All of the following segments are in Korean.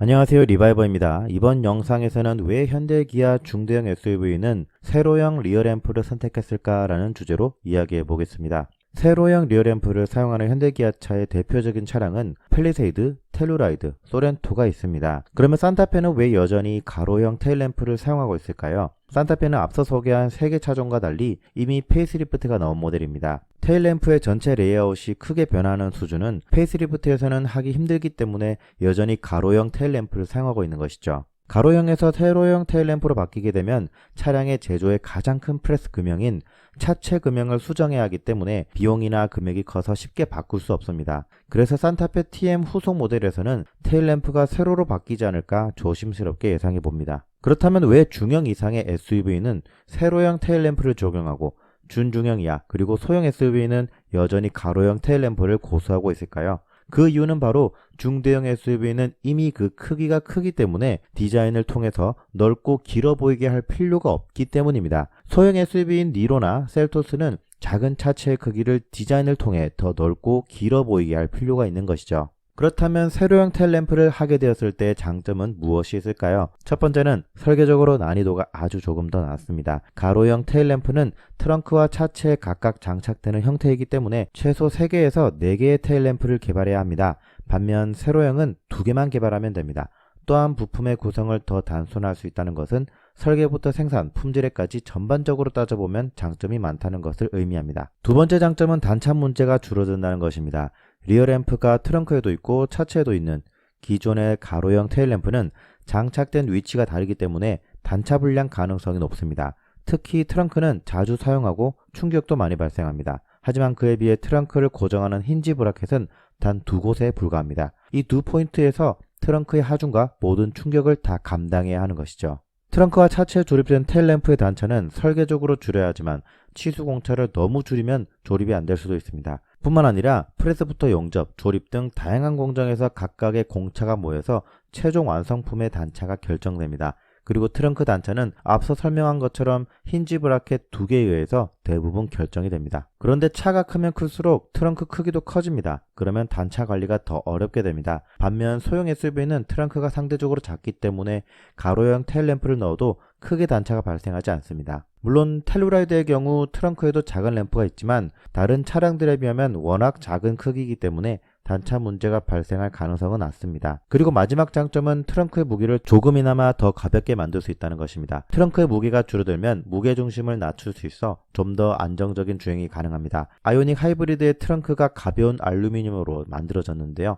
안녕하세요, 리바이버입니다. 이번 영상에서는 왜 현대기아 중대형 SUV는 세로형 리어램프를 선택했을까라는 주제로 이야기해 보겠습니다. 세로형 리어램프를 사용하는 현대기아차의 대표적인 차량은 팰리세이드, 텔루라이드, 소렌토가 있습니다. 그러면 산타페는 왜 여전히 가로형 테일램프를 사용하고 있을까요? 산타페는 앞서 소개한 3개 차종과 달리 이미 페이스리프트가 나온 모델입니다. 테일램프의 전체 레이아웃이 크게 변하는 수준은 페이스리프트에서는 하기 힘들기 때문에 여전히 가로형 테일램프를 사용하고 있는 것이죠. 가로형에서 세로형 테일램프로 바뀌게 되면 차량의 제조의 가장 큰 프레스 금형인 차체 금형을 수정해야 하기 때문에 비용이나 금액이 커서 쉽게 바꿀 수 없습니다. 그래서 산타페 TM 후속 모델에서는 테일램프가 세로로 바뀌지 않을까 조심스럽게 예상해 봅니다. 그렇다면 왜 중형 이상의 SUV는 세로형 테일램프를 적용하고 준중형 이하 그리고 소형 SUV는 여전히 가로형 테일램프를 고수하고 있을까요? 그 이유는 바로 중대형 SUV는 이미 그 크기가 크기 때문에 디자인을 통해서 넓고 길어 보이게 할 필요가 없기 때문입니다. 소형 SUV인 니로나 셀토스는 작은 차체의 크기를 디자인을 통해 더 넓고 길어 보이게 할 필요가 있는 것이죠. 그렇다면 세로형 테일램프를 하게 되었을 때 장점은 무엇이 있을까요? 첫 번째는 설계적으로 난이도가 아주 조금 더 낮습니다. 가로형 테일램프는 트렁크와 차체에 각각 장착되는 형태이기 때문에 최소 3개에서 4개의 테일램프를 개발해야 합니다. 반면 세로형은 2개만 개발하면 됩니다. 또한 부품의 구성을 더 단순화할 수 있다는 것은 설계부터 생산, 품질에까지 전반적으로 따져보면 장점이 많다는 것을 의미합니다. 두 번째 장점은 단차 문제가 줄어든다는 것입니다. 리어램프가 트렁크에도 있고 차체에도 있는 기존의 가로형 테일램프는 장착된 위치가 다르기 때문에 단차 불량 가능성이 높습니다. 특히 트렁크는 자주 사용하고 충격도 많이 발생합니다. 하지만 그에 비해 트렁크를 고정하는 힌지 브라켓은 단 2곳에 불과합니다. 이 두 포인트에서 트렁크의 하중과 모든 충격을 다 감당해야 하는 것이죠. 트렁크와 차체에 조립된 테일램프의 단차는 설계적으로 줄여야 하지만 치수 공차를 너무 줄이면 조립이 안 될 수도 있습니다. 뿐만 아니라 프레스부터 용접, 조립 등 다양한 공정에서 각각의 공차가 모여서 최종 완성품의 단차가 결정됩니다. 그리고 트렁크 단차는 앞서 설명한 것처럼 힌지 브라켓 2개에 의해서 대부분 결정이 됩니다. 그런데 차가 크면 클수록 트렁크 크기도 커집니다. 그러면 단차 관리가 더 어렵게 됩니다. 반면 소형 SUV는 트렁크가 상대적으로 작기 때문에 가로형 테일램프를 넣어도 크게 단차가 발생하지 않습니다. 물론 텔루라이드의 경우 트렁크에도 작은 램프가 있지만 다른 차량들에 비하면 워낙 작은 크기이기 때문에 단차 문제가 발생할 가능성은 낮습니다. 그리고 마지막 장점은 트렁크의 무게를 조금이나마 더 가볍게 만들 수 있다는 것입니다. 트렁크의 무게가 줄어들면 무게중심을 낮출 수 있어 좀 더 안정적인 주행이 가능합니다. 아이오닉 하이브리드의 트렁크가 가벼운 알루미늄으로 만들어졌는데요.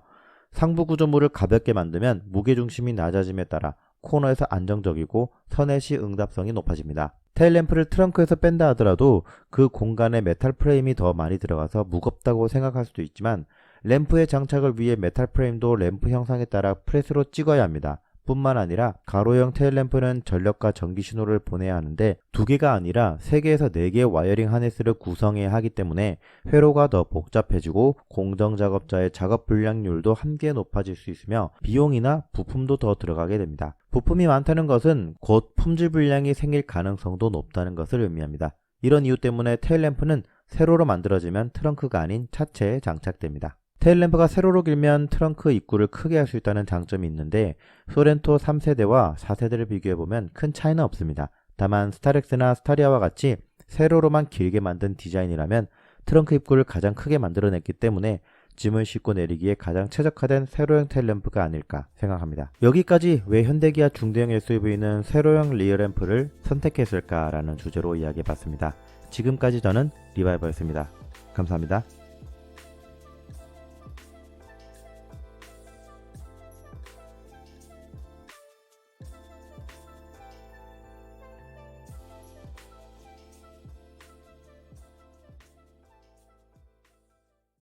상부 구조물을 가볍게 만들면 무게중심이 낮아짐에 따라 코너에서 안정적이고 선회시 응답성이 높아집니다. 테일램프를 트렁크에서 뺀다 하더라도 그 공간에 메탈 프레임이 더 많이 들어가서 무겁다고 생각할 수도 있지만 램프의 장착을 위해 메탈 프레임도 램프 형상에 따라 프레스로 찍어야 합니다. 뿐만 아니라 가로형 테일램프는 전력과 전기 신호를 보내야 하는데 2개가 아니라 3개에서 4개의 와이어링 하네스를 구성해야 하기 때문에 회로가 더 복잡해지고 공정작업자의 작업 불량률도 함께 높아질 수 있으며 비용이나 부품도 더 들어가게 됩니다. 부품이 많다는 것은 곧 품질 불량이 생길 가능성도 높다는 것을 의미합니다. 이런 이유 때문에 테일램프는 세로로 만들어지면 트렁크가 아닌 차체에 장착됩니다. 테일램프가 세로로 길면 트렁크 입구를 크게 할 수 있다는 장점이 있는데 소렌토 3세대와 4세대를 비교해보면 큰 차이는 없습니다. 다만 스타렉스나 스타리아와 같이 세로로만 길게 만든 디자인이라면 트렁크 입구를 가장 크게 만들어냈기 때문에 짐을 싣고 내리기에 가장 최적화된 세로형 테일램프가 아닐까 생각합니다. 여기까지 왜 현대기아 중대형 SUV는 세로형 리어램프를 선택했을까라는 주제로 이야기해봤습니다. 지금까지 저는 리바이버였습니다. 감사합니다.